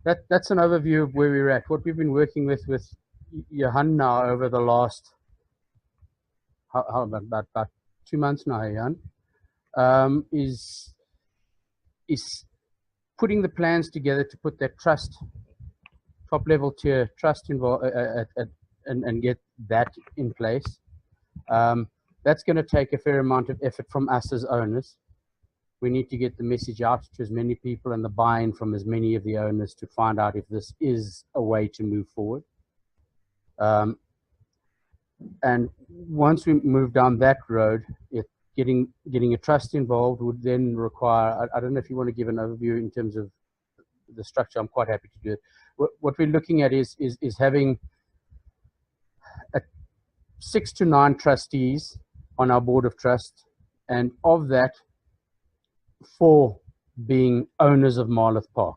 that's an overview of where we're at. What we've been working with Johan now over the last about 2 months now, Johan, is putting the plans together to put that trust, top level tier trust involved, and get that in place. That's going to take a fair amount of effort from us as owners. We need to get the message out to as many people and the buy-in from as many of the owners to find out if this is a way to move forward. And once we move down that road, getting a trust involved would then require, I don't know if you want to give an overview in terms of the structure. I'm quite happy to do it. What we're looking at is having 6 to 9 trustees on our board of trust, and of that, 4 being owners of Marloth Park,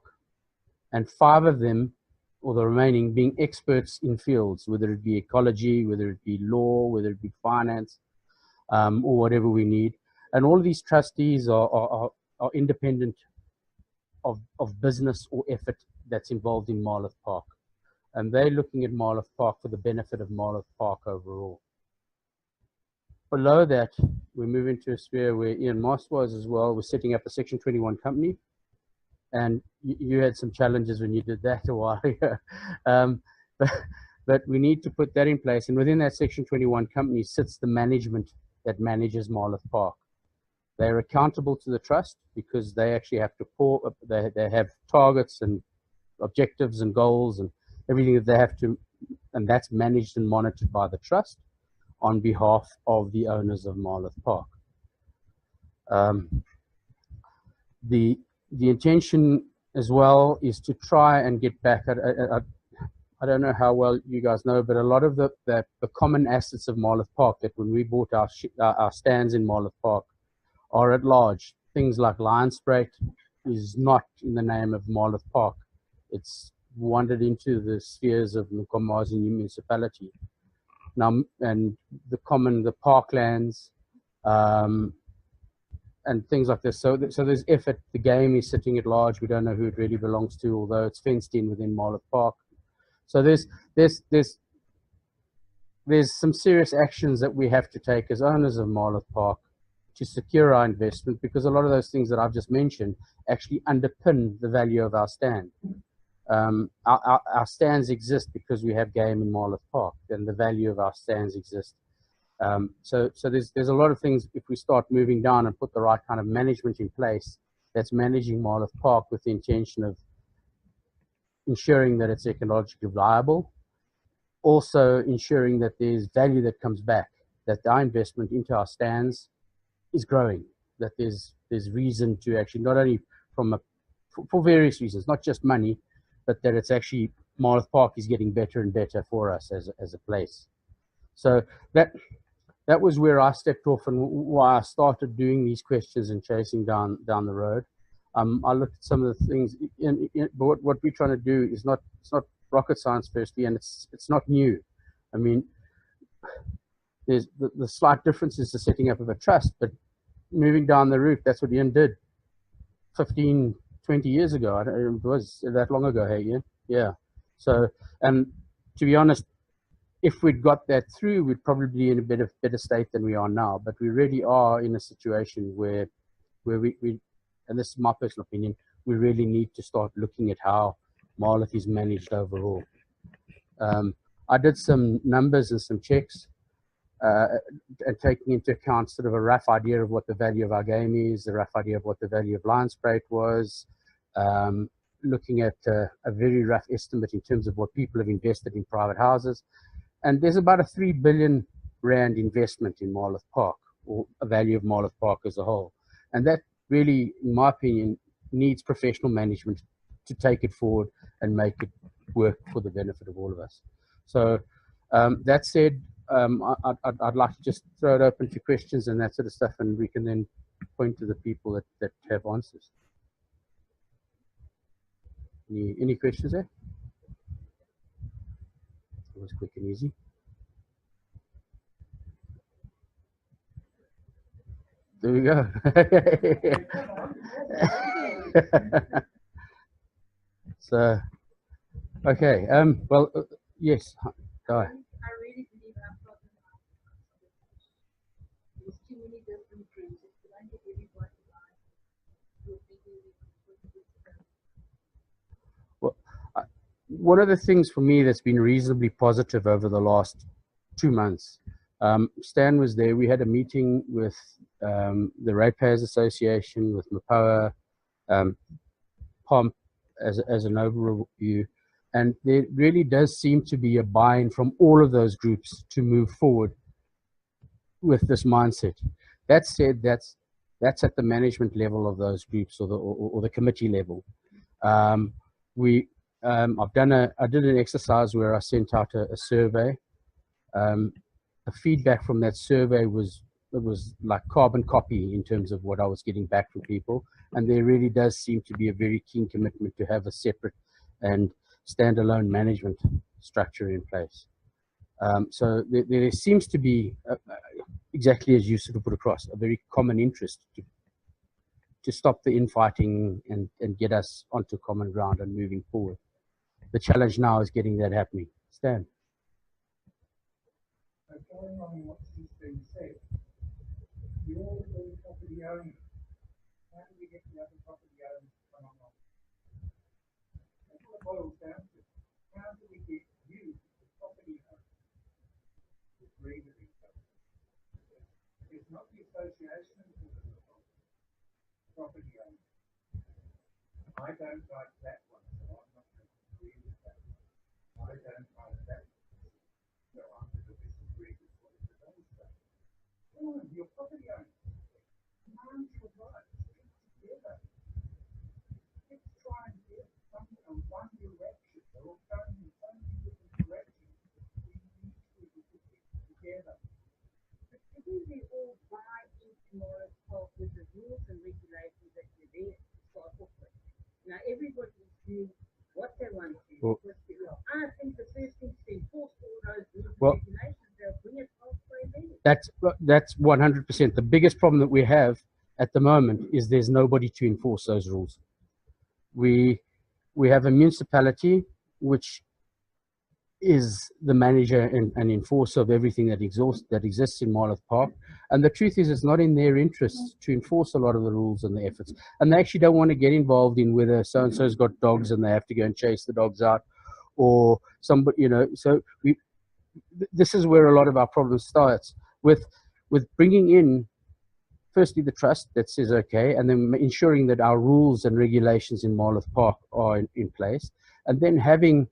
and 5 of them, or the remaining, being experts in fields, whether it be ecology, whether it be law, whether it be finance, or whatever we need. And all of these trustees are independent of business or effort that's involved in Marloth Park. And they're looking at Marloth Park for the benefit of Marloth Park overall. Below that, we move into a sphere where Ian Moss was as well. We're setting up a Section 21 company. And you had some challenges when you did that a while ago. But we need to put that in place. And within that Section 21 company sits the management that manages Marloth Park. They're accountable to the trust because they actually have to they have targets and objectives and goals and everything that they have to, and that's managed and monitored by the trust on behalf of the owners of Marloth Park. The intention as well is to try and get back at, I don't know how well you guys know, but a lot of the common assets of Marloth Park that when we bought our stands in Marloth Park are at large. Things like lion spray is not in the name of Marloth Park. It's wandered into the spheres of Nkomazi municipality. Now, and the parklands, and things like this. So there's effort. The game is sitting at large. We don't know who it really belongs to, although it's fenced in within Marloth Park. So there's some serious actions that we have to take as owners of Marloth Park to secure our investment, because a lot of those things that I've just mentioned actually underpin the value of our stand. Our stands exist because we have game in Marloth Park, and the value of our stands exists. So there's a lot of things, if we start moving down and put the right kind of management in place that's managing Marloth Park with the intention of ensuring that it's ecologically viable, also ensuring that there's value that comes back, that our investment into our stands is growing, that there's reason to actually, not only for various reasons, not just money, but that it's actually, Marloth Park is getting better and better for us as a place. So that was where I stepped off and why I started doing these questions and chasing down the road. I looked at some of the things, but what we're trying to do is it's not rocket science, firstly, and it's not new. I mean, there's the slight difference is the setting up of a trust, but moving down the route, that's what Ian did 15, 20 years ago. It was that long ago, hey, Ian? Yeah. So, and to be honest, if we'd got that through, we'd probably be in a better state than we are now. But we really are in a situation where we, and this is my personal opinion, we really need to start looking at how Marloth is managed overall. I did some numbers and some checks, and taking into account sort of a rough idea of what the value of our game is, a rough idea of what the value of Lion Spray was, looking at a very rough estimate in terms of what people have invested in private houses. And there's about a 3 billion rand investment in Marloth Park, or a value of Marloth Park as a whole. And that really, in my opinion, needs professional management to take it forward and make it work for the benefit of all of us. So that said, I'd like to just throw it open to questions and that sort of stuff, and we can then point to the people that have answers. Any questions there? It was quick and easy. There we go. So Okay. Well, yes. Go. I really believe our problem is too many different groups. If you don't get everybody right, you'll be doing Well, one of the things for me that's been reasonably positive over the last 2 months, Stan was there. We had a meeting with the Ratepayers Association, with MAPOA, POMP as an overview. And there really does seem to be a buy-in from all of those groups to move forward with this mindset. That said, that's at the management level of those groups or the committee level. We I did an exercise where I sent out a survey. The feedback from that survey was like carbon copy in terms of what I was getting back from people, and there really does seem to be a very keen commitment to have a separate and standalone management structure in place. So there seems to be, exactly as you sort of put across, a very common interest to stop the infighting and get us onto common ground and moving forward. The challenge now is getting that happening. Stan. Going on what has been said, you're all property owners. How do we get the other property owners to come along? That's what it boils down to. How do we get you, the property owners, to agree with each other? It's not the association who is the property owners. I don't like that one, so I'm not going to agree with that one. I don't like that one, so I'm going to disagree with what it does say. Oh, your property owners. Command your rights. Get together. Let's try and get something in one direction. They're all going in so many different directions. We need to get together. But shouldn't we all buy into Morris Park with the rules and regulations that were there to start off with? Now everybody's doing what they want to do. I think the first thing to enforce all those rules and regulations, they'll bring it halfway there. That's 100%. The biggest problem that we have at the moment is there's nobody to enforce those rules. We have a municipality which is the manager and enforcer of everything that exists in Marlow Park. And the truth is, it's not in their interests to enforce a lot of the rules and the efforts. And they actually don't want to get involved in whether so-and-so's got dogs and they have to go and chase the dogs out, or somebody, so this is where a lot of our problem starts with bringing in, firstly, the trust that says okay, and then ensuring that our rules and regulations in Marlow Park are in place, and then having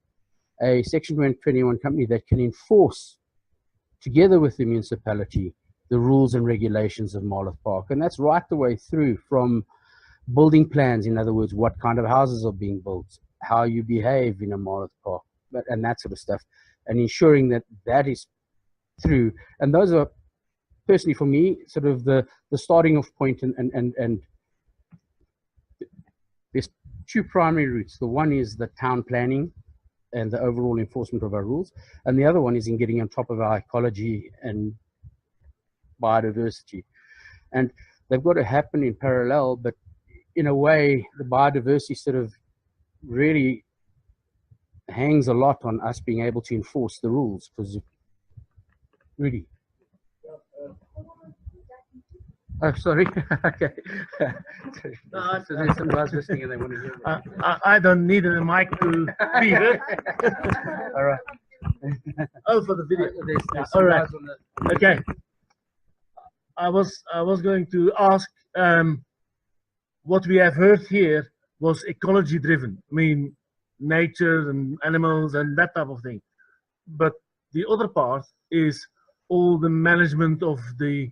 a Section 121 company that can enforce, together with the municipality, the rules and regulations of Marlow Park. And that's right the way through, from building plans, in other words, what kind of houses are being built, how you behave in a Marlow Park, and that sort of stuff, and ensuring that that is through. And those are, personally for me, sort of the starting off point, and there's two primary routes. The one is the town planning and the overall enforcement of our rules, and the other one is in getting on top of our ecology and biodiversity. And they've got to happen in parallel, but in a way, the biodiversity sort of really hangs a lot on us being able to enforce the rules, because really. Oh, sorry. Okay. No, so there's some guys listening and they want to hear that. I don't need a mic to be heard. All right. Oh, for the video. There's All right. guys on the, Okay. I was going to ask, what we have heard here was ecology driven. I mean, nature and animals and that type of thing. But the other part is all the management of the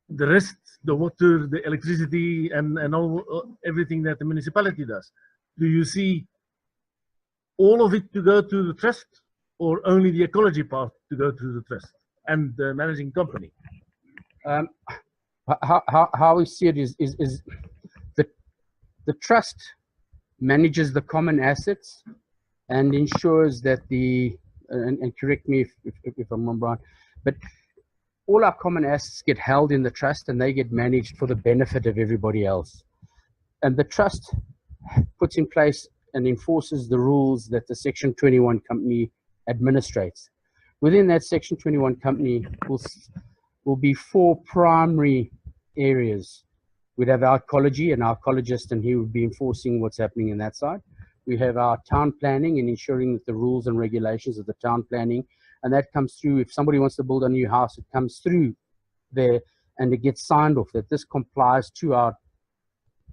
rest, the water, the electricity, and all everything that the municipality does. Do you see all of it to go to the trust, or only the ecology part to go to the trust and the managing company? how we see it is the trust manages the common assets and ensures that and correct me if I'm wrong, but all our common assets get held in the trust and they get managed for the benefit of everybody else. And the trust puts in place and enforces the rules that the Section 21 company administrates. Within that Section 21 company will be 4 primary areas. We'd have our ecology and our ecologist, and he would be enforcing what's happening in that side. We have our town planning and ensuring that the rules and regulations of the town planning, and that comes through. If somebody wants to build a new house, it comes through there and it gets signed off that this complies to our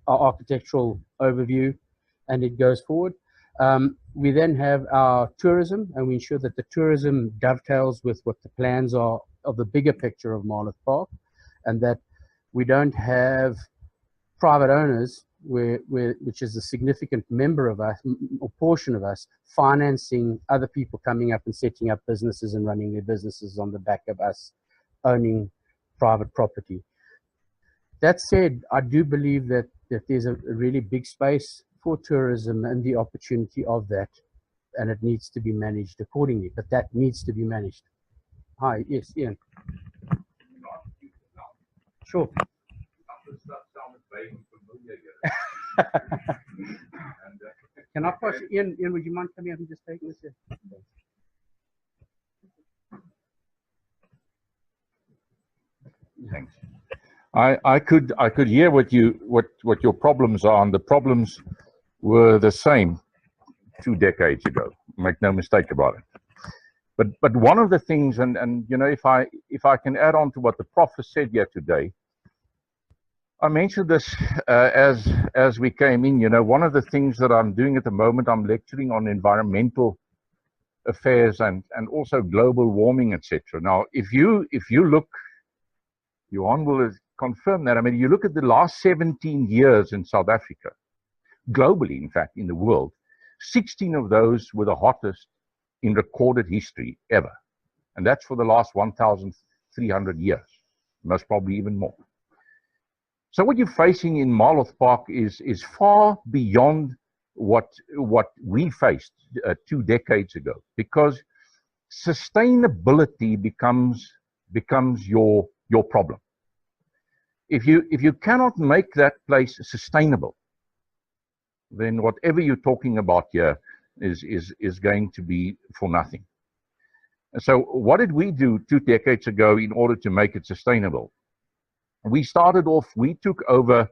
architectural overview, and it goes forward. We then have our tourism, and we ensure that the tourism dovetails with what the plans are of the bigger picture of Marloth Park, and that we don't have private owners, which is a significant member of us, or portion of us, financing other people coming up and setting up businesses and running their businesses on the back of us owning private property. That said, I do believe that there's a really big space for tourism and the opportunity of that, and it needs to be managed accordingly, but that needs to be managed. Hi, yes, Ian. Sure. Can I pass you, Ian, would you mind coming up and just taking this here? Thanks. I could hear what your problems are, and the problems were the same 2 decades ago. Make no mistake about it. But one of the things, and you know, if I can add on to what the prof has said here today, I mentioned this as we came in. You know, one of the things that I'm doing at the moment, I'm lecturing on environmental affairs and also global warming, etc. Now, if you look, Johan will confirm that. I mean, you look at the last 17 years in South Africa, globally, in fact, in the world, 16 of those were the hottest in recorded history ever. And that's for the last 1,300 years, most probably even more. So what you're facing in Marloth Park is far beyond what we faced 2 decades ago, because sustainability becomes your problem. If you cannot make that place sustainable, then whatever you're talking about here is going to be for nothing. And so what did we do 2 decades ago in order to make it sustainable? We started off, we took over,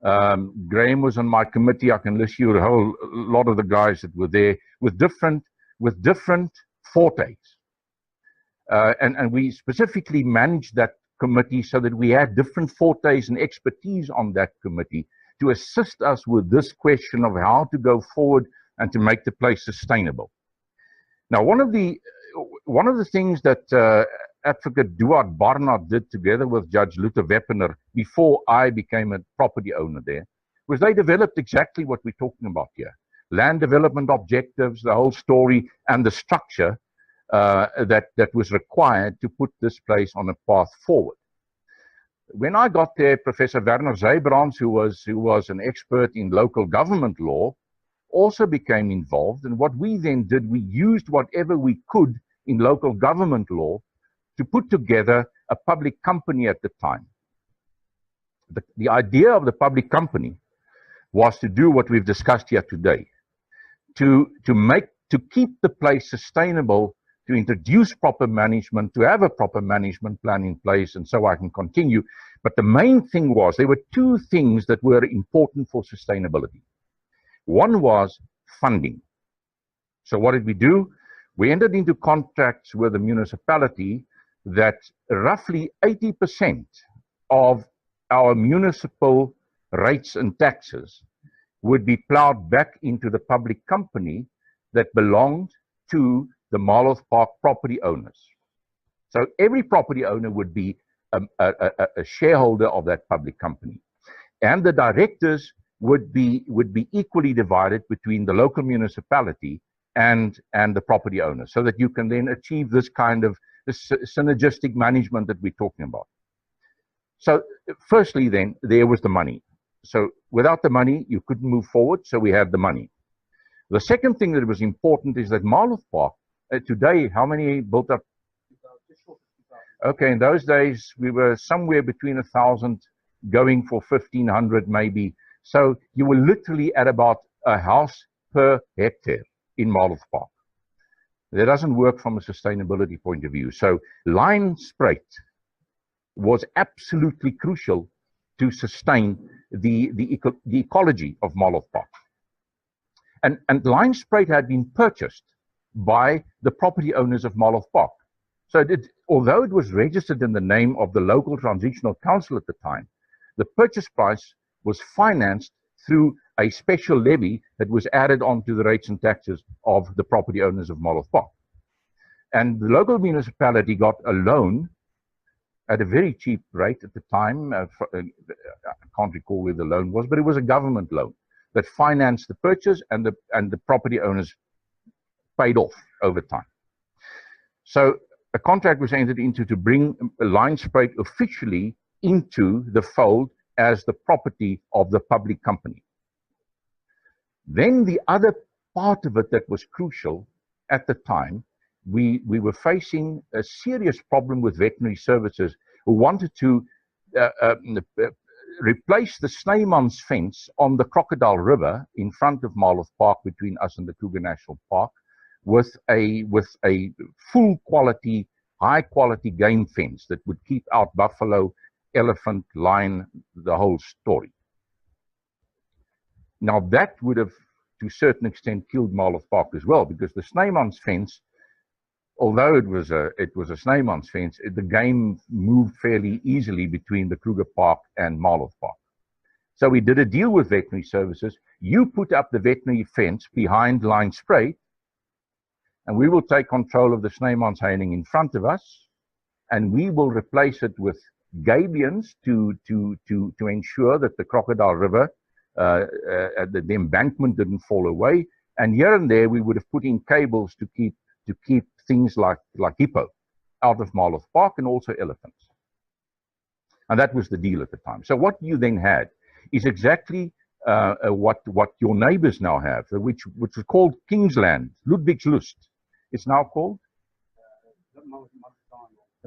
Graham was on my committee, I can list you a whole lot of the guys that were there, with different fortes. And we specifically managed that committee so that we had different fortes and expertise on that committee to assist us with this question of how to go forward and to make the place sustainable. Now, one of the things that Advocate Duart Barnard did together with Judge Luther Weppener before I became a property owner there was they developed exactly what we're talking about here. Land development objectives, the whole story, and the structure that was required to put this place on a path forward. When I got there, Professor Werner Zeybrands, who was an expert in local government law, also became involved. And what we then did, we used whatever we could in local government law to put together a public company at the time. The idea of the public company was to do what we've discussed here today, to keep the place sustainable, to introduce proper management, to have a proper management plan in place, and so I can continue. But the main thing was, there were 2 things that were important for sustainability. One was funding. So what did we do? We entered into contracts with the municipality that roughly 80% of our municipal rates and taxes would be plowed back into the public company that belonged to the Marloth Park property owners. So every property owner would be a shareholder of that public company. And the directors would be equally divided between the local municipality and the property owner, so that you can then achieve this kind of synergistic management that we're talking about. So firstly then, there was the money. So without the money, you couldn't move forward, so we had the money. The second thing that was important is that Marloth Park, today, how many built up? Okay, in those days, we were somewhere between 1,000 going for 1,500 maybe. So you were literally at about a house per hectare in Marlow Park. That doesn't work from a sustainability point of view. So line spray was absolutely crucial to sustain the ecology of Marlow Park. And line spray had been purchased by the property owners of Marlow Park. So although it was registered in the name of the local transitional council at the time, the purchase price was financed through a special levy that was added onto the rates and taxes of the property owners of Marlow Park. And the local municipality got a loan at a very cheap rate at the time. I can't recall where the loan was, but it was a government loan that financed the purchase, and the property owners paid off over time. So a contract was entered into to bring line spray officially into the fold as the property of the public company. Then the other part of it that was crucial at the time, we were facing a serious problem with veterinary services who wanted to replace the Sneymans fence on the Crocodile River in front of Marlow Park between us and the Kruger National Park with a full quality, high quality game fence that would keep out buffalo, elephant, lion, the whole story. Now that would have to a certain extent killed Marlow Park as well, because the Sneymans fence, although it was a Sneymans fence, the game moved fairly easily between the Kruger Park and Marlow Park. So we did a deal with veterinary services. You put up the veterinary fence behind line spray, and we will take control of the Sneymans heining in front of us, and we will replace it with gabions to ensure that the Crocodile River, the embankment didn't fall away. And here and there we would have put in cables to keep things like hippo out of Marlow Park, and also elephants. And that was the deal at the time. So what you then had is exactly what your neighbors now have, which was called Kingsland, Ludwigslust. It's now called?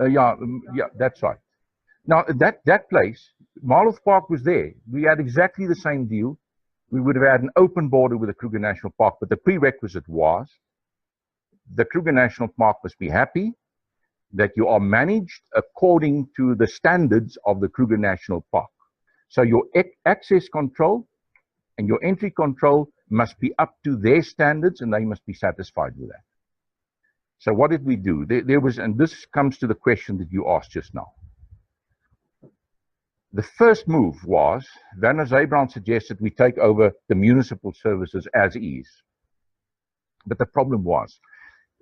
Yeah, that's right. Now that place, Marlow Park was there. We had exactly the same deal. We would have had an open border with the Kruger National Park, but the prerequisite was the Kruger National Park must be happy that you are managed according to the standards of the Kruger National Park. So your access control and your entry control must be up to their standards, and they must be satisfied with that. So what did we do? There was, and this comes to the question that you asked just now. The first move was, Werner Zeebrand suggested we take over the municipal services as is. But the problem was,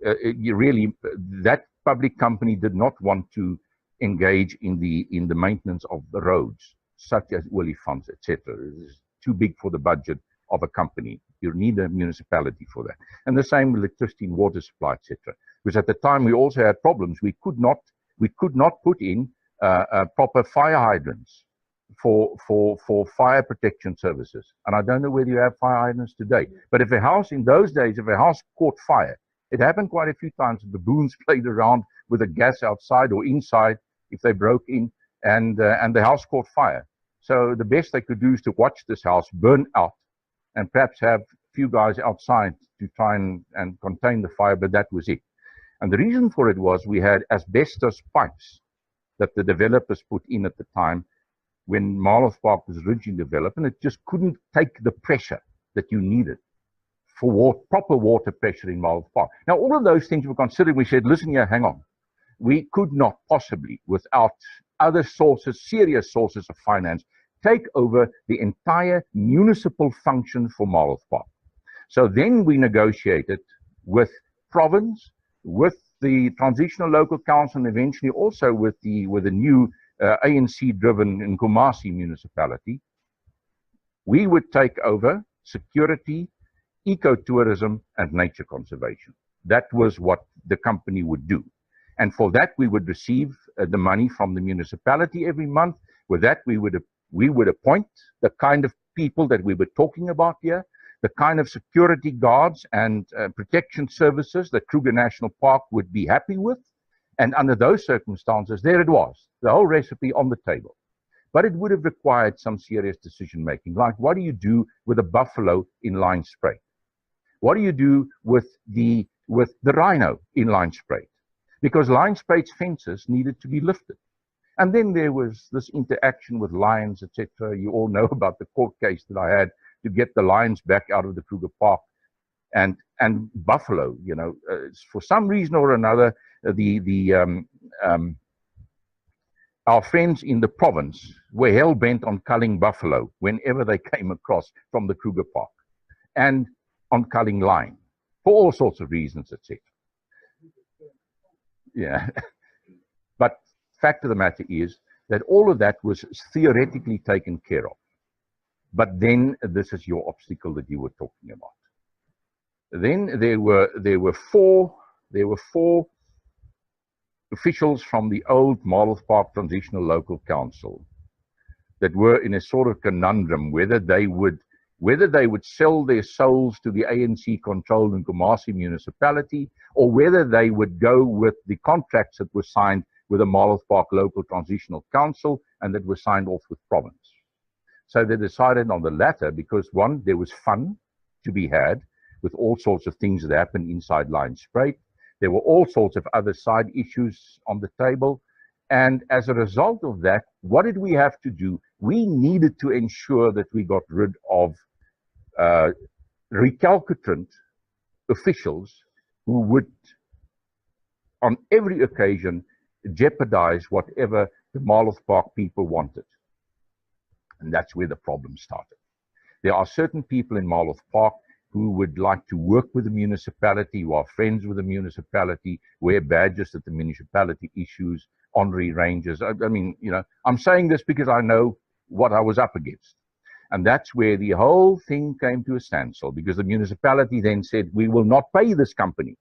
that public company did not want to engage in the maintenance of the roads, such as olifants, etc. It's too big for the budget of a company. You need a municipality for that. And the same with electricity and water supply, etc. Because at the time we also had problems. We could not put in proper fire hydrants for fire protection services. And I don't know whether you have fire hydrants today. But if a house in those days, if a house caught fire, it happened quite a few times that the boons played around with the gas outside or inside if they broke in, and the house caught fire. So the best they could do is to watch this house burn out and perhaps have a few guys outside to try and contain the fire, but that was it. And the reason for it was we had asbestos pipes that the developers put in at the time when Marlow Park was originally developed, and it just couldn't take the pressure that you needed for proper water pressure in Marlow Park. Now, all of those things were considered. We said, listen here, hang on. We could not possibly, without other sources, serious sources of finance, take over the entire municipal function for Marlow Park. So then we negotiated with province, with the transitional local council, and eventually also with the new ANC-driven Nkomasi municipality. We would take over security, ecotourism, and nature conservation. That was what the company would do. And for that, we would receive the money from the municipality every month. With that, we would appoint the kind of people that we were talking about here, the kind of security guards and protection services that Kruger National Park would be happy with. And under those circumstances, there it was, the whole recipe on the table. But it would have required some serious decision making, like what do you do with a buffalo in line spray? What do you do with the rhino in Lijnspruit? Because Lijnspruit's fences needed to be lifted. And then there was this interaction with lions, etc. You all know about the court case that I had to get the lions back out of the Kruger Park, and buffalo. You know, for some reason or another, our friends in the province were hell bent on culling buffalo whenever they came across from the Kruger Park, and on culling lion for all sorts of reasons, etc. Yeah, but fact of the matter is that all of that was theoretically taken care of. But then this is your obstacle that you were talking about. Then there were four officials from the old Marlow Park Transitional Local Council that were in a sort of conundrum whether they would sell their souls to the ANC-controlled Nkomasi municipality, or whether they would go with the contracts that were signed with the Marlow Park Local Transitional Council and that were signed off with province. So they decided on the latter because, one, there was fun to be had with all sorts of things that happened inside Lijnspruit. There were all sorts of other side issues on the table. And as a result of that, what did we have to do? We needed to ensure that we got rid of recalcitrant officials who would, on every occasion, jeopardize whatever the Marlow Park people wanted. And that's where the problem started. There are certain people in Marlow Park who would like to work with the municipality, who are friends with the municipality, wear badges that the municipality issues, honorary rangers. I mean, you know, I'm saying this because I know what I was up against. And that's where the whole thing came to a standstill, because the municipality then said, we will not pay this company.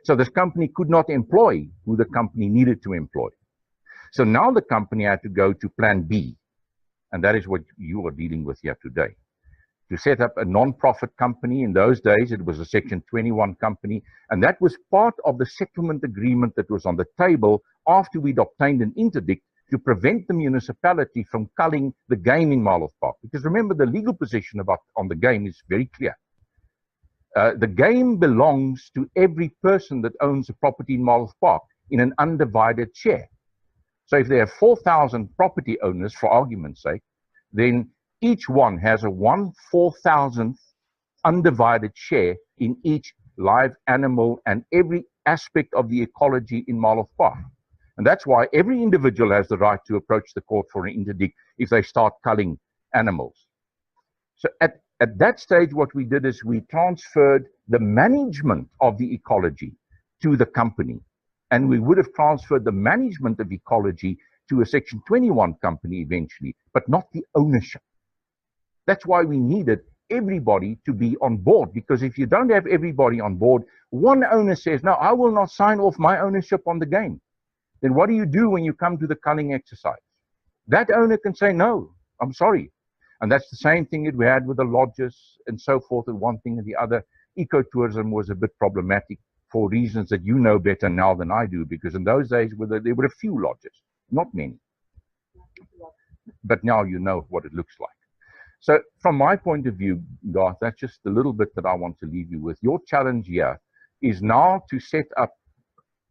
So this company could not employ who the company needed to employ. So now the company had to go to plan B. And that is what you are dealing with here today. To set up a non-profit company. In those days, it was a Section 21 company. And that was part of the settlement agreement that was on the table after we'd obtained an interdict to prevent the municipality from culling the game in Marlow Park. Because remember, the legal position on the game is very clear. The game belongs to every person that owns a property in Marlow Park in an undivided share. So if there are 4,000 property owners, for argument's sake, then each one has a 1/4,000th undivided share in each live animal and every aspect of the ecology in Marlow Park. And that's why every individual has the right to approach the court for an interdict if they start culling animals. So at that stage, what we did is we transferred the management of the ecology to the company. And we would have transferred the management of ecology to a Section 21 company eventually, but not the ownership. That's why we needed everybody to be on board, because if you don't have everybody on board, one owner says, no, I will not sign off my ownership on the game. Then what do you do when you come to the culling exercise? That owner can say, no, I'm sorry. And that's the same thing that we had with the lodges and so forth, and one thing and the other. Ecotourism was a bit problematic for reasons that you know better now than I do, because in those days there were a few lodges, not many. But now you know what it looks like. So from my point of view, Garth, that's just a little bit that I want to leave you with. Your challenge here is now to set up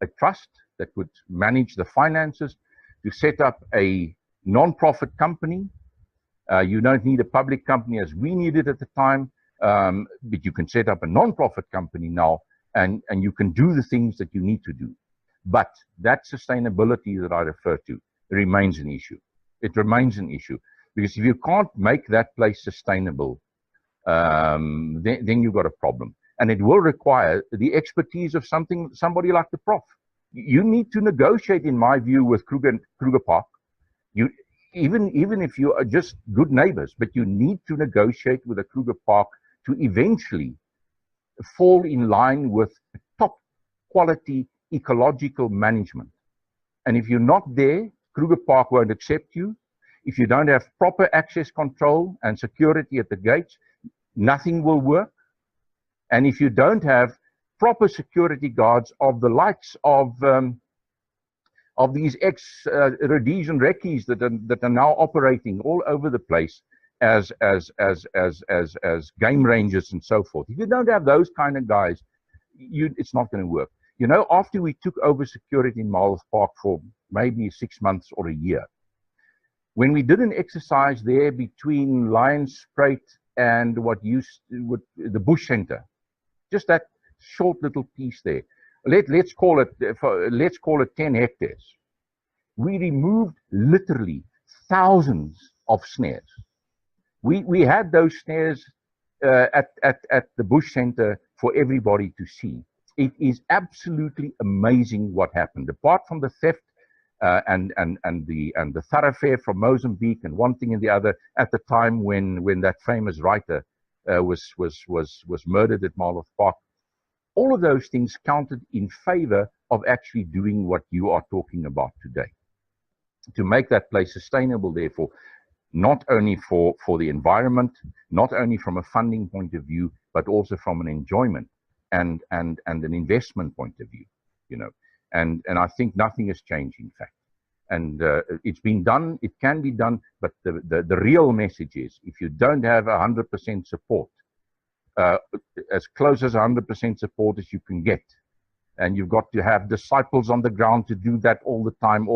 a trust that would manage the finances, to set up a non-profit company. You don't need a public company as we needed at the time, but you can set up a non-profit company now, and you can do the things that you need to do. But that sustainability that I refer to remains an issue. It remains an issue, because if you can't make that place sustainable, then you've got a problem. And it will require the expertise of somebody like the Prof. You need to negotiate, in my view, with Kruger Park. Even if you are just good neighbors, but you need to negotiate with the Kruger Park to eventually fall in line with top quality ecological management. And if you're not there, Kruger Park won't accept you. If you don't have proper access control and security at the gates, nothing will work. And if you don't have proper security guards of the likes of these ex-Rhodesian recce's that are now operating all over the place, as game rangers and so forth. If you don't have those kind of guys, it's not going to work. You know, after we took over security in Marlow Park for maybe 6 months or a year, when we did an exercise there between Lionsspruit and the Bush Center, just that short little piece there, let's call it 10 hectares. We removed literally thousands of snares. We had those snares at the Bush Center for everybody to see. It is absolutely amazing what happened. Apart from the theft and the thoroughfare from Mozambique and one thing and the other at the time when that famous writer was murdered at Marlow Park, all of those things counted in favor of actually doing what you are talking about today, to make that place sustainable, therefore, not only for the environment, not only from a funding point of view, but also from an enjoyment and an investment point of view, you know. And I think nothing has changed, in fact. And it's been done, it can be done, but the real message is, if you don't have 100% support, as close as 100% support as you can get, and you've got to have disciples on the ground to do that all the time,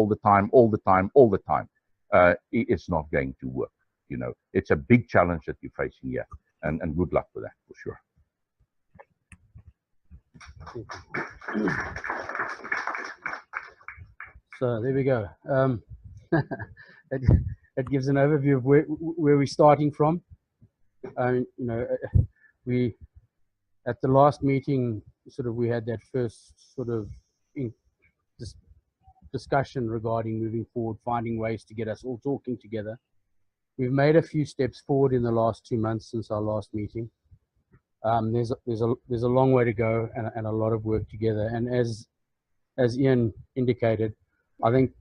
it's not going to work. You know, it's a big challenge that you're facing here, and good luck with that, for sure. So there we go. It gives an overview of where we're starting from. You know, we at the last meeting, we had that first discussion regarding moving forward, finding ways to get us all talking together. We've made a few steps forward in the last 2 months since our last meeting. There's a long way to go and a lot of work together. And as Ian indicated, I think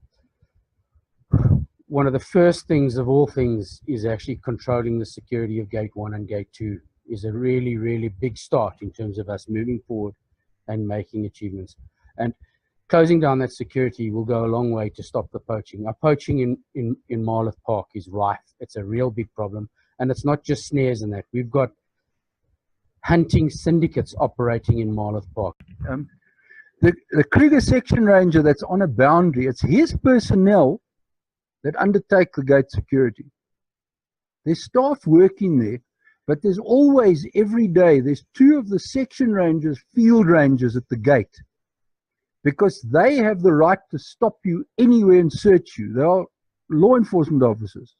one of the first things of all things is actually controlling the security of Gate 1 and Gate 2 is a really, really big start in terms of us moving forward and making achievements. And closing down that security will go a long way to stop the poaching. Our poaching in Marlow Park is rife. It's a real big problem. And it's not just snares and that. We've got hunting syndicates operating in Marlow Park. The Kruger section ranger that's on a boundary, it's his personnel that undertake the gate security. There's staff working there, but there's always, every day, there's 2 of the section rangers, field rangers at the gate, because they have the right to stop you anywhere and search you. They are law enforcement officers.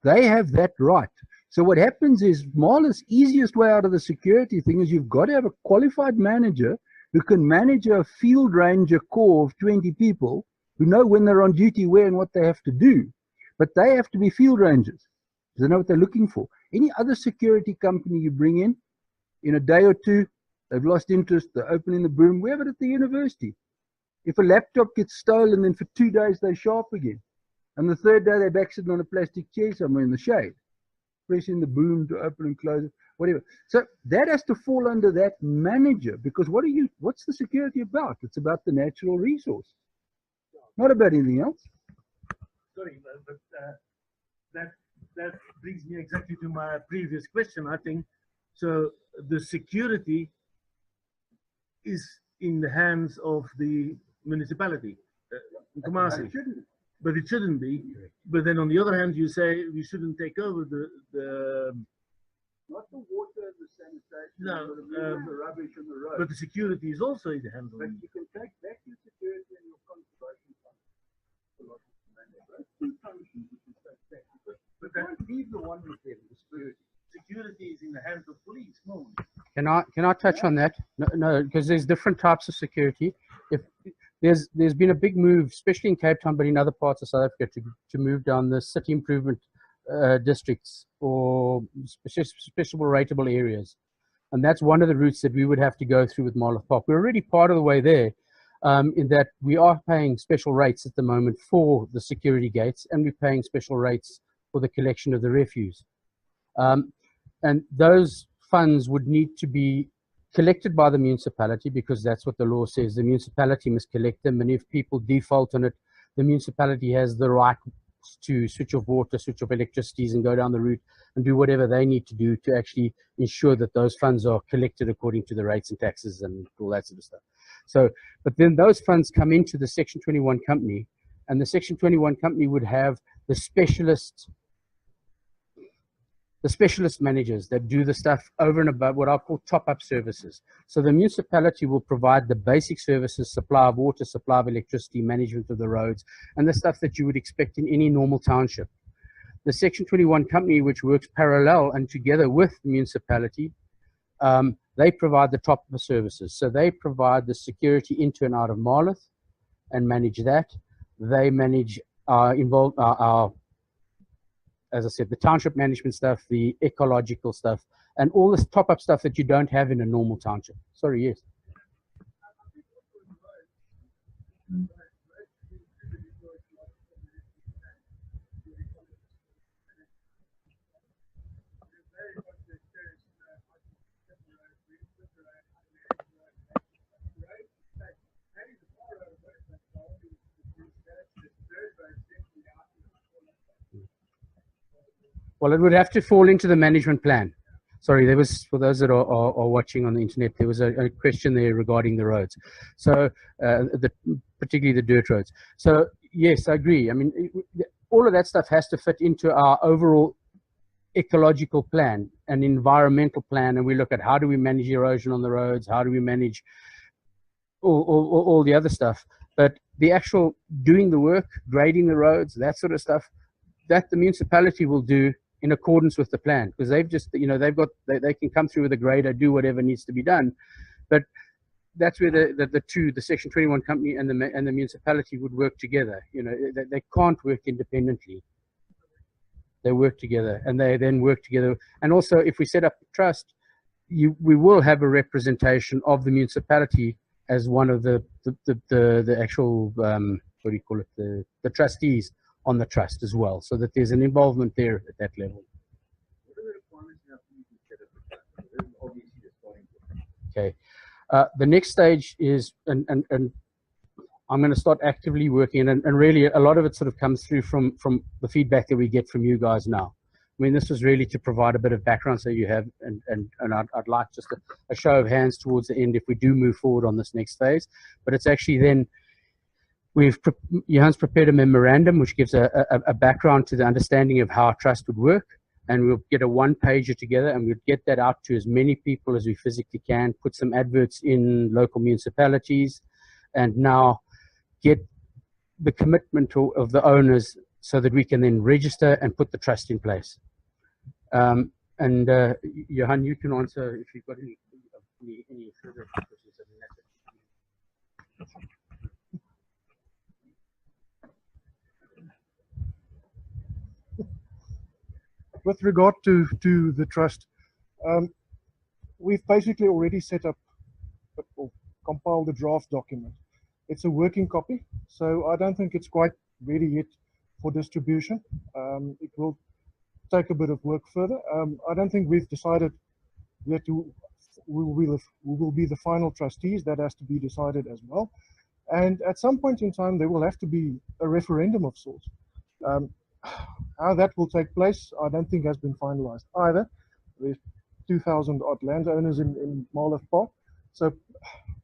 They have that right. So what happens is, Marlow's easiest way out of the security thing is you've got to have a qualified manager who can manage a field ranger corps of 20 people who know when they're on duty, where and what they have to do. But they have to be field rangers. They know what they're looking for. Any other security company you bring in a day or 2, they've lost interest, they're opening the boom. We have it at the university. If a laptop gets stolen, then for 2 days they're sharp again. And the 3rd day they're back sitting on a plastic chair somewhere in the shade, pressing the boom to open and close it, whatever. So that has to fall under that manager, because what's the security about? It's about the natural resource, not about anything else. Sorry, but that brings me exactly to my previous question, I think. So the security is in the hands of the municipality, Nkomasi. But it shouldn't be. But then on the other hand, you say we shouldn't take over the Not the water, the sanitation, no, the rubbish on the road. but the security is also in the hands of But them. you can take back your security and your conservation fund. Those 2 functions you can take back. But don't leave the one with them, the security. Security is in the hands of police, no. Can I touch on that? No, because there's different types of security. If there's been a big move, especially in Cape Town, but in other parts of South Africa, to move down the city improvement districts or special rateable areas, and that's one of the routes that we would have to go through with Marlow Park. We're already part of the way there, in that we are paying special rates at the moment for the security gates, and we're paying special rates for the collection of the refuse. And those funds would need to be collected by the municipality, because that's what the law says. The municipality must collect them, and if people default on it, the municipality has the right to switch off water, switch off electricities, and go down the route and do whatever they need to do to actually ensure that those funds are collected according to the rates and taxes and all that sort of stuff. So, but then those funds come into the Section 21 company, and the Section 21 company would have the specialist managers that do the stuff over and above what I call top-up services. So the municipality will provide the basic services, supply of water, supply of electricity, management of the roads, and the stuff that you would expect in any normal township. The Section 21 company, which works parallel and together with the municipality, they provide the top-up services. So they provide the security into and out of Marloth and manage that. They manage our as I said, the township management stuff, the ecological stuff, and all this top-up stuff that you don't have in a normal township. Sorry, yes. Well, it would have to fall into the management plan. Sorry, there was, for those that are watching on the internet, there was a question there regarding the roads. So, particularly the dirt roads. So, yes, I agree. I mean, all of that stuff has to fit into our overall ecological plan and environmental plan. And we look at how do we manage erosion on the roads? How do we manage all the other stuff? But the actual doing the work, grading the roads, that sort of stuff, that the municipality will do in accordance with the plan, because they've just, they can come through with a grader, do whatever needs to be done. But that's where the Section 21 company and the municipality would work together. They can't work independently. They work together, and they then work together. And also, if we set up a trust, we will have a representation of the municipality as one of the actual what do you call it, the trustees on the trust as well, so that there's an involvement there at that level. What are the requirements now for you to set up the trust? This is obviously the starting point. Okay. The next stage is, and I'm going to start actively working, and really a lot of it sort of comes through from the feedback that we get from you guys now. I mean, this was really to provide a bit of background so you have, and I'd like just a show of hands towards the end if we do move forward on this next phase. But it's actually then, Johan's prepared a memorandum which gives a background to the understanding of how a trust would work, and we'll get a one-pager together, and we'll get that out to as many people as we physically can, put some adverts in local municipalities, and now get the commitment of the owners so that we can then register and put the trust in place. And Johan, you can answer if you've got any further questions. With regard to the trust, we've basically already set up or compiled a draft document. It's a working copy, so I don't think it's quite ready yet for distribution. It will take a bit of work further. I don't think we've decided yet who will be the final trustees. That has to be decided as well. And at some point in time, there will have to be a referendum of sorts. How that will take place, I don't think has been finalized either. There's 2,000 odd landowners in Marloth Park. So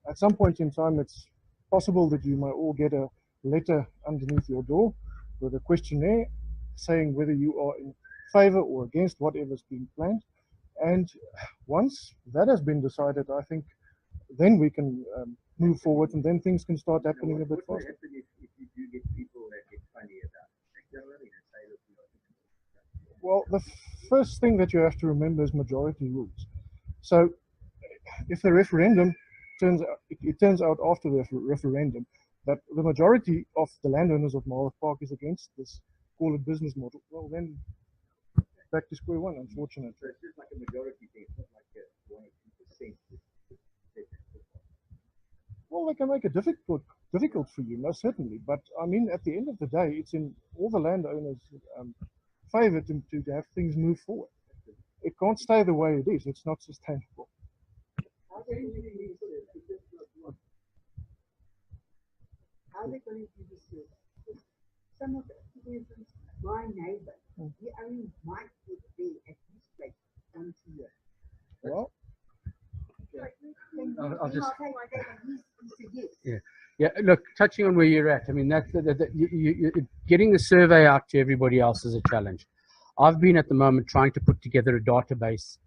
at some point in time, it's possible that you might all get a letter underneath your door with a questionnaire saying whether you are in favor or against whatever's being planned. And once that has been decided, I think then we can move forward, and then things can start happening a bit faster. What will happen if you do get people that get funny about it? Well, the first thing that you have to remember is majority rules. So if the referendum turns out after the referendum that the majority of the landowners of Marloth Park is against this, call it business model, well then back to square one, unfortunately. So it's just like a majority thing, it's not like a 1 or 2%. Well, they can make it difficult for you, most certainly. But I mean, at the end of the day, it's in all the landowners' favor to have things move forward. It can't stay the way it is. It's not sustainable. How they going to do this? Some of the, for instance, my neighbor, he only might get there at his place once a year. Well, I'll just. He said yes. Yeah. Yeah, look, touching on where you're at, I mean, that's getting the survey out to everybody else is a challenge. I've been at the moment trying to put together a database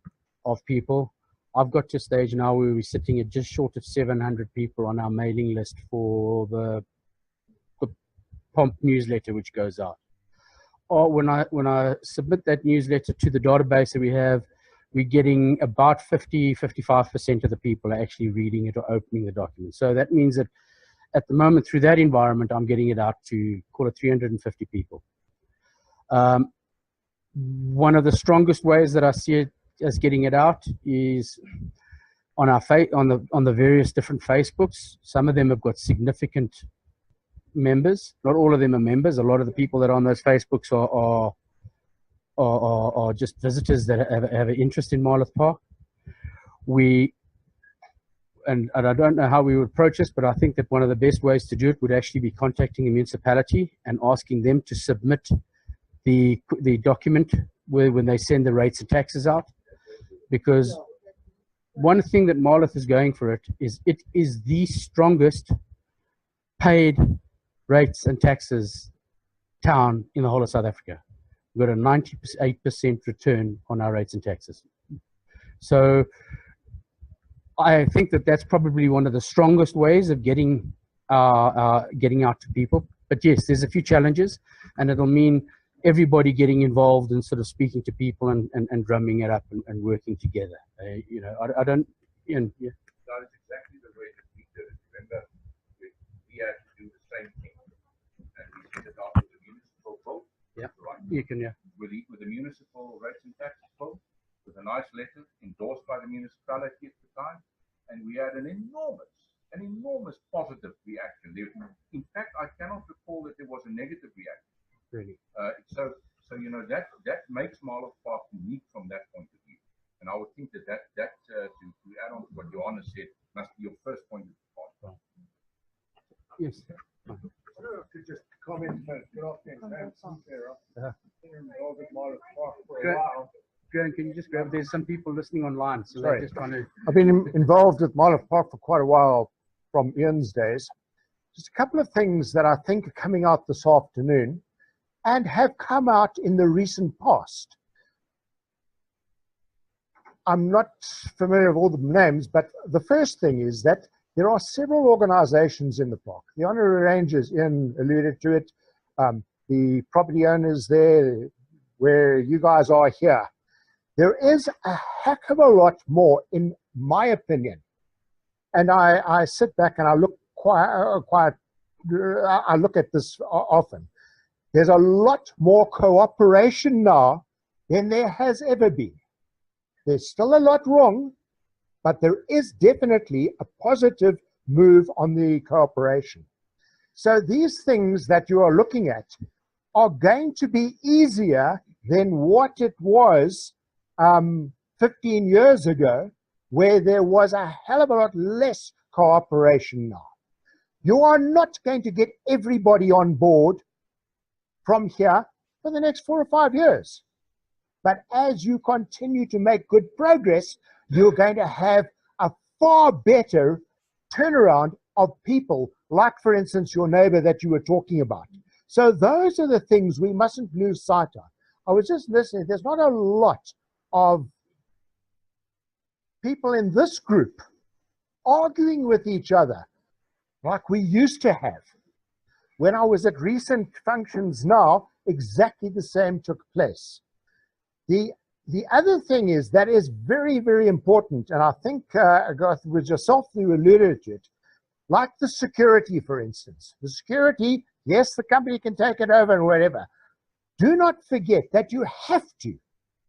of people. I've got to a stage now where we're sitting at just short of 700 people on our mailing list for the POMP newsletter which goes out. Or when I submit that newsletter to the database that we're getting about 55% of the people are actually reading it or opening the document. So that means that at the moment, through that environment, I'm getting it out to, call it 350 people. One of the strongest ways that I see it as getting it out is on our on the various different Facebooks. Some of them have got significant members. Not all of them are members. A lot of the people that are on those Facebooks are just visitors that have an interest in Marloth Park. And I don't know how we would approach this, but I think that one of the best ways to do it would actually be contacting the municipality and asking them to submit the document when they send the rates and taxes out. Because one thing that Marloth is going for it is the strongest paid rates and taxes town in the whole of South Africa. We've got a 98% return on our rates and taxes. So I think that that's probably one of the strongest ways of getting out to people. But yes, there's a few challenges, and it'll mean everybody getting involved and sort of speaking to people and drumming it up and working together. You know, I don't. Yeah. That is exactly the way that we did it. Remember, we had to do the same thing, and we sent it out with the municipal vote. Yeah, right. You can, yeah. With the municipal rates and taxes vote, with a nice letter endorsed by the municipality at the time, and we had an enormous positive reaction. In fact, I cannot recall that there was a negative reaction. Really? So you know that makes Marloth Park unique from that point of view. And I would think that to add on to what Johannes said must be your first point of view. Yes. I could just comment first. Good afternoon. Involved with Marloth Park for a while. Graham, can you just grab? There's some people listening online, so Sorry. they're just trying to. I've been involved with Marloth Park for quite a while from Ian's days. Just a couple of things that I think are coming out this afternoon and have come out in the recent past. I'm not familiar with all the names, but the first thing is that there are several organizations in the park. The honorary rangers, Ian alluded to it, the property owners there, where you guys are here. There is a heck of a lot more, in my opinion. And I sit back and I look I look at this often. There's a lot more cooperation now than there has ever been. There's still a lot wrong, but there is definitely a positive move on the cooperation. So these things that you are looking at are going to be easier than what it was 15 years ago, where there was a hell of a lot less cooperation now. You are not going to get everybody on board from here for the next 4 or 5 years. But as you continue to make good progress, you're going to have a far better turnaround of people, like, for instance, your neighbor that you were talking about. So those are the things we mustn't lose sight of. I was just listening. There's not a lot of people in this group arguing with each other like we used to have. When I was at recent functions now, exactly the same took place. The other thing is that is very, very important, and I think with yourself you alluded to it, like the security, for instance. The security, yes, the company can take it over and whatever. Do not forget that you have to.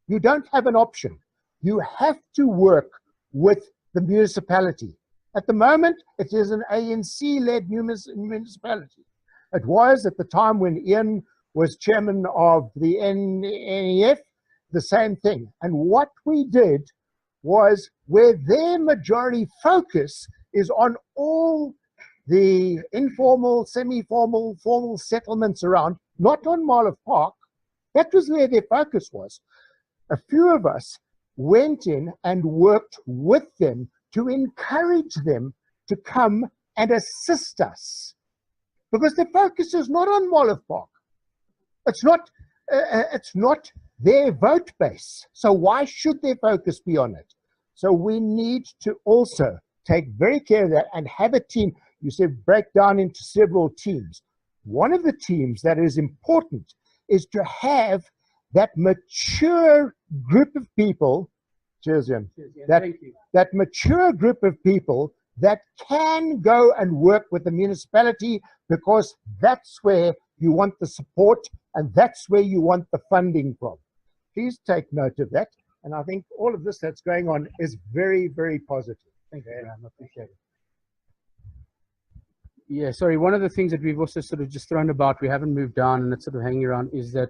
You don't have an option. You have to work with the municipality. At the moment, it is an ANC-led municipality. It was at the time when Ian was chairman of the NEF, the same thing. And what we did was, where their majority focus is on all the informal, semi-formal, formal settlements around, not on Marloth Park, That was where their focus was. A few of us went in and worked with them to encourage them to come and assist us, because the focus is not on Moloch Park. It's not their vote base. So why should their focus be on it? So we need to also take very care of that and have a team. You said break down into several teams. One of the teams that is important is to have that mature group of people. Cheers, Jan. That mature group of people that can go and work with the municipality, because that's where you want the support and that's where you want the funding from. Please take note of that. And I think all of this that's going on is very, very positive. Thank you, Graham. I appreciate it. Yeah, sorry, one of the things that we've also sort of just thrown about, we haven't moved on and it's sort of hanging around, is that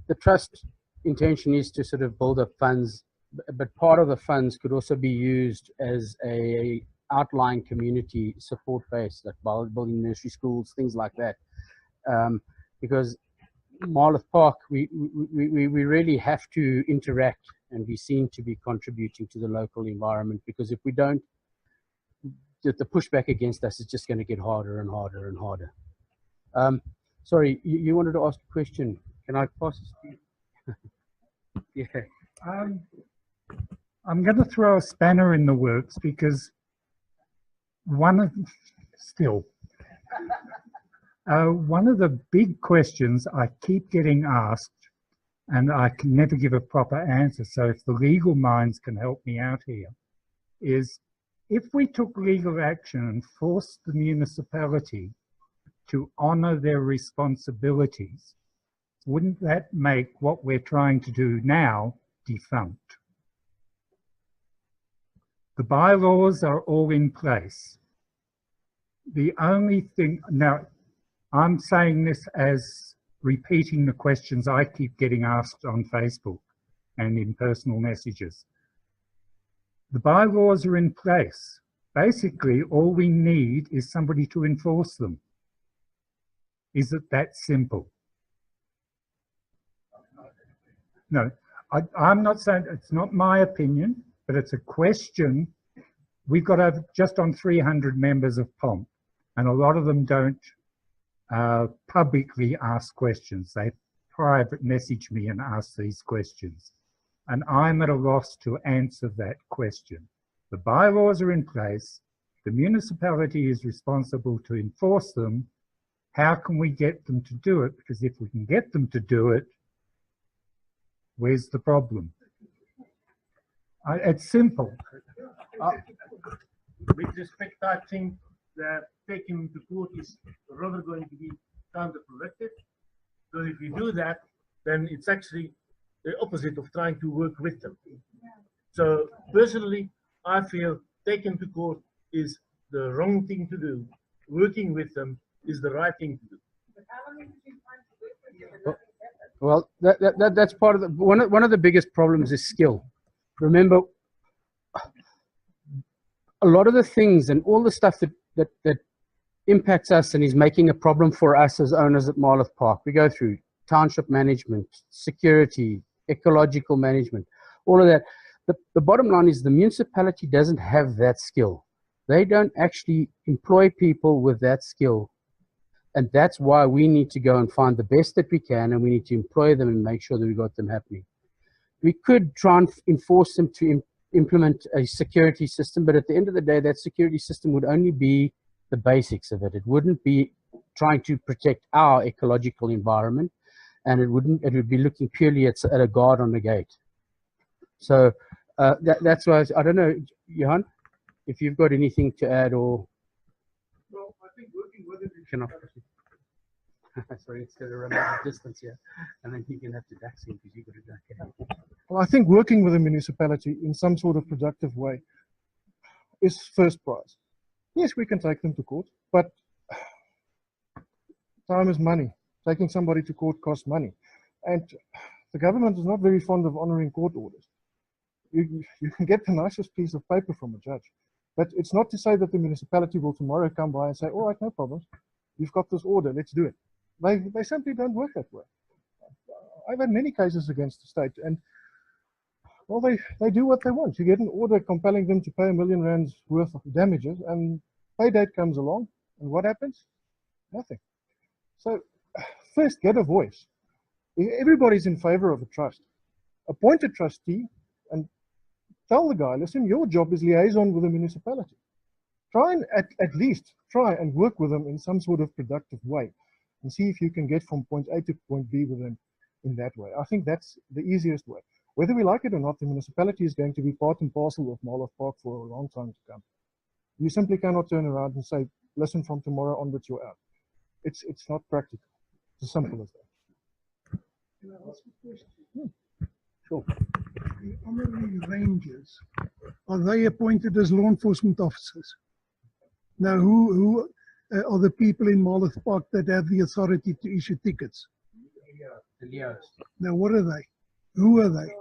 the trust intention is to sort of build up funds, but part of the funds could also be used as a outlying community support base, like building nursery schools, things like that. Because Marloth Park, we really have to interact and be seen to be contributing to the local environment, because if we don't, the pushback against us is just going to get harder and harder and harder. Sorry, you wanted to ask a question. Can I pass this to you? Yeah. I'm going to throw a spanner in the works, because one of the big questions I keep getting asked, and I can never give a proper answer, so if the legal minds can help me out here, is if we took legal action and forced the municipality to honour their responsibilities, wouldn't that make what we're trying to do now defunct? The bylaws are all in place. The only thing, now I'm saying this as repeating the questions I keep getting asked on Facebook and in personal messages. The bylaws are in place. Basically, all we need is somebody to enforce them. Is it that simple? No, I'm not saying, it's not my opinion, but it's a question. We've got over just on 300 members of POMP, and a lot of them don't publicly ask questions. They private message me and ask these questions. And I'm at a loss to answer that question. The bylaws are in place. The municipality is responsible to enforce them. How can we get them to do it? Because if we can get them to do it, where's the problem? It's simple. With respect, I think that taking the court is rather going to be counterproductive. So if you do that, then it's actually the opposite of trying to work with them. So personally, I feel taking to court is the wrong thing to do. Working with them is the right thing to do. Well, that's part of the one of the biggest problems is skill. Remember, a lot of the things and all the stuff that impacts us and is making a problem for us as owners at Marloth Park, we go through township management, security, ecological management, all of that. The bottom line is the municipality doesn't have that skill. They don't actually employ people with that skill. And that's why we need to go and find the best that we can, and we need to employ them and make sure that we got them happening. We could try and enforce them to implement a security system, but at the end of the day, that security system would only be the basics of it. It wouldn't be trying to protect our ecological environment, and it would be looking purely at a guard on the gate. So that's why I don't know, Johan, if you've got anything to add or. Well, I think working with it Sorry, it's going to run out of distance here, and then you can have to duck him because you've got to duck him. Well, I think working with a municipality in some sort of productive way is first prize. Yes, we can take them to court, but time is money. Taking somebody to court costs money. And the government is not very fond of honoring court orders. You can get the nicest piece of paper from a judge, but it's not to say that the municipality will tomorrow come by and say, all right, no problems. You've got this order, let's do it. They simply don't work that way. I've had many cases against the state, and well, they do what they want. You get an order compelling them to pay R1 million worth of damages, and pay date comes along, and what happens? Nothing. So, first, get a voice. Everybody's in favor of a trust. Appoint a trustee and tell the guy, listen, your job is liaison with the municipality. Try and at least try and work with them in some sort of productive way and see if you can get from point A to point B with them in that way. I think that's the easiest way. Whether we like it or not, the municipality is going to be part and parcel of Marlow Park for a long time to come. You simply cannot turn around and say, listen, from tomorrow onwards you're out. It's not practical. It's as simple as that. Can I ask a question? Sure. The honorary rangers, are they appointed as law enforcement officers? Now, who are the people in Marlow Park that have the authority to issue tickets? The Leos. Now, what are they? Who are they?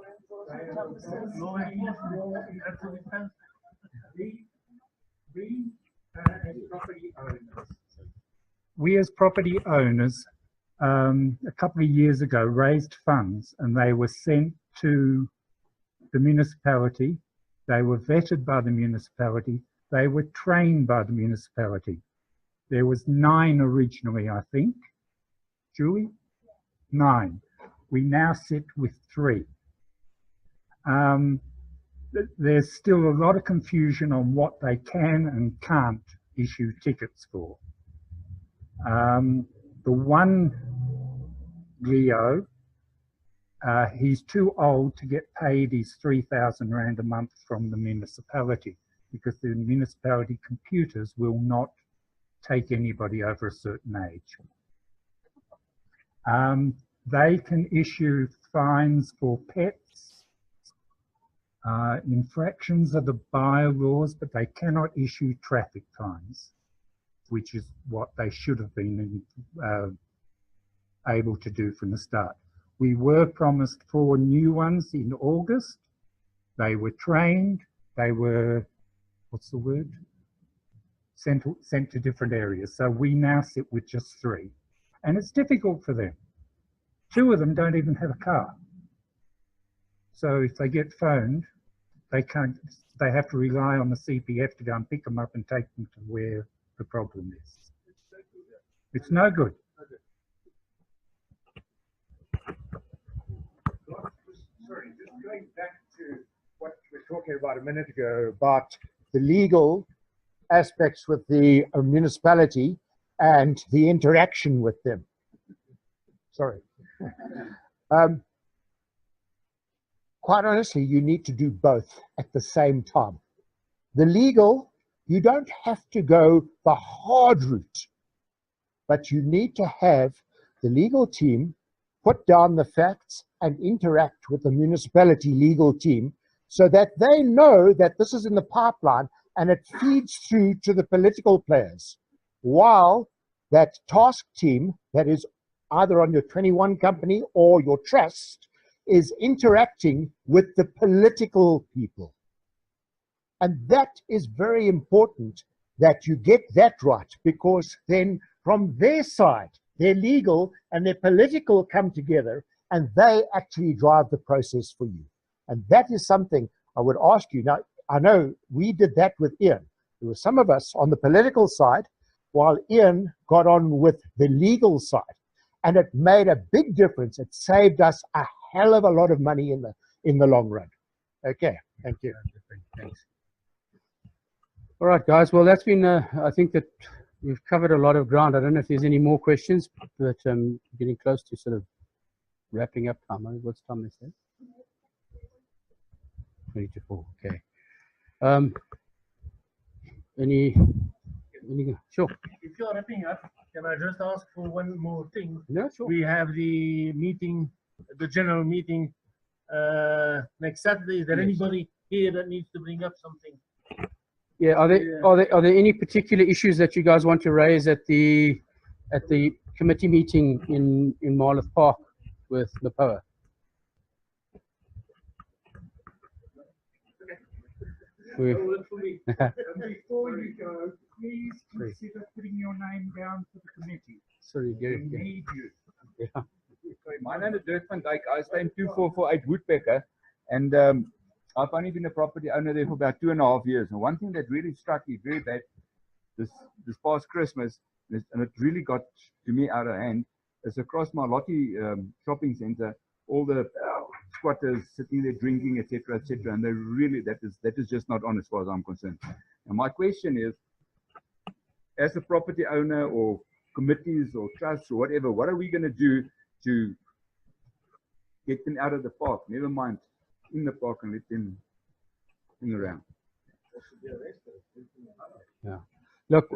We as property owners, a couple of years ago, raised funds and they were sent to the municipality. They were vetted by the municipality. They were trained by the municipality. There was 9 originally, I think. Julie? 9. We now sit with 3. There's still a lot of confusion on what they can and can't issue tickets for. The one Leo, he's too old to get paid his 3,000 Rand a month from the municipality because the municipality computers will not take anybody over a certain age. They can issue fines for pets, infractions of the bylaws, but they cannot issue traffic fines, which is what they should have been able to do from the start. We were promised 4 new ones in August. They were trained. They were, what's the word? Sent to different areas. So we now sit with just 3. And it's difficult for them. 2 of them don't even have a car. So if they get phoned, they have to rely on the CPF to go and pick them up and take them to where the problem is. It's no good. Sorry, just going back to what we were talking about a minute ago about the legal aspects with the municipality and the interaction with them. Sorry. Quite honestly, you need to do both at the same time. The legal, you don't have to go the hard route, but you need to have the legal team put down the facts and interact with the municipality legal team so that they know that this is in the pipeline and it feeds through to the political players, while that task team that is either on your 21 company or your trust is interacting with the political people. And that is very important that you get that right, because then from their side, their legal and their political come together and they actually drive the process for you. And that is something I would ask you. Now, I know we did that with Ian. There were some of us on the political side while Ian got on with the legal side. And it made a big difference. It saved us a hell of a lot of money in the long run. Okay, thank you. Thanks. All right, guys. Well, that's been, I think that we've covered a lot of ground. I don't know if there's any more questions, but getting close to sort of wrapping up time. What's time they say? 20 to 4, okay. Any, sure. If you're wrapping up, can I just ask for one more thing? No, sure. We have the meeting, the general meeting next Saturday. Is there anybody here that needs to bring up something? Yeah, are there any particular issues that you guys want to raise at the committee meeting in Marlow Park with Napoa? Before you go, please consider putting your name down for the committee. Sorry, Gary. We need you. Yeah. Because Sorry, my name is Dirk van Dijk. I stay in 2448 Woodpecker, and I've only been a property owner there for about 2.5 years. And one thing that really struck me very bad this past Christmas, and it really got to me out of hand, is across my Lottie shopping centre, all the squatters sitting there drinking, etc., etc. And they really, that is just not on as far as I'm concerned. And my question is, as a property owner or committees or trusts or whatever, what are we going to do to get them out of the park? Never mind in the park, and let them hang around. Yeah. Look,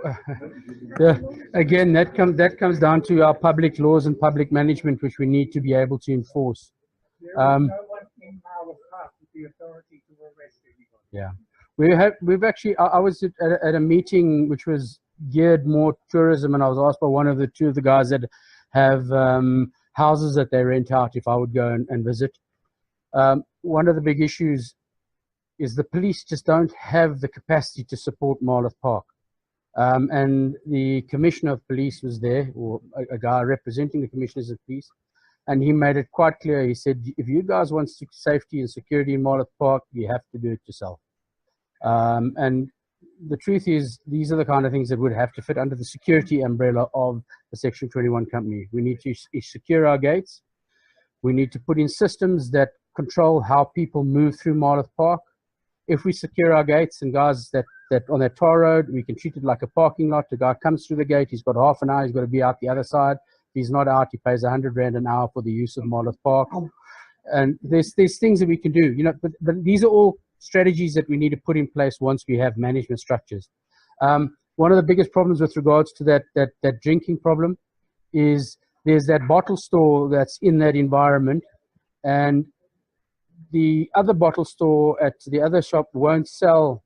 again, that comes down to our public laws and public management, which we need to be able to enforce. There is no one in Marlow Park with the authority to arrest anybody. Yeah, we've actually. I was at a meeting which was geared more tourism, and I was asked by two of the guys that have houses that they rent out if I would go and visit. One of the big issues is the police just don't have the capacity to support Marlow Park. And the commissioner of police was there, or a guy representing the commissioners of police, and he made it quite clear. He said, if you guys want safety and security in Marlow Park, you have to do it yourself. And the truth is, these are the kind of things that would have to fit under the security umbrella of the Section 21 company. We need to secure our gates. We need to put in systems that control how people move through Marlow Park. If we secure our gates, and guys that on that tar road, we can treat it like a parking lot. The guy comes through the gate, he's got half an hour, he's got to be out the other side. If he's not out, he pays 100 Rand an hour for the use of Marlow Park. And there's things that we can do, but these are all strategies that we need to put in place once we have management structures. One of the biggest problems with regards to that drinking problem is there's that bottle store that's in that environment, and the other bottle store at the other shop won't sell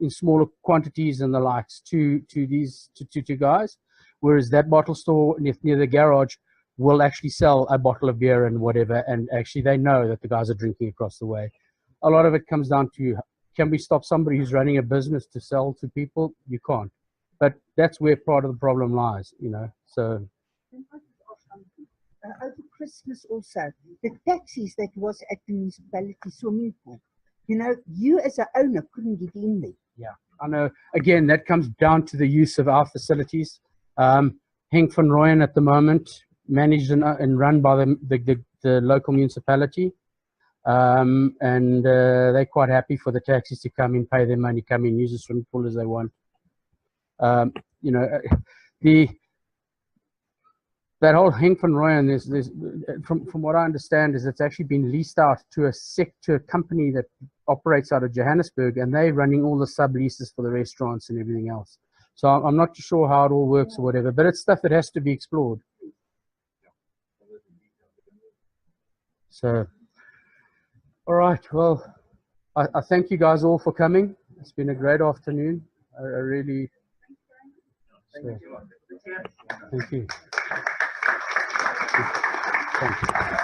in smaller quantities and the likes to these guys, whereas that bottle store near the garage will actually sell a bottle of beer and whatever, and actually they know that the guys are drinking across the way. A lot of it comes down to, can we stop somebody who's running a business to sell to people? You can't. But that's where part of the problem lies, so. Over Christmas also, the taxis that was at the municipality swimming pool, you as an owner couldn't get in there. Yeah, I know. Again, that comes down to the use of our facilities. Henk van Rooyen at the moment, managed and run by the local municipality. And they're quite happy for the taxis to come in, pay their money, come in, use the swimming pool as they want. That whole Henk van Rooyen, from what I understand, is it's actually been leased out to a company that operates out of Johannesburg, and they're running all the sub-leases for the restaurants and everything else. So I'm not too sure how it all works or whatever, but it's stuff that has to be explored. So, all right, well, I thank you guys all for coming. It's been a great afternoon. I really... So, thank you. Thank you.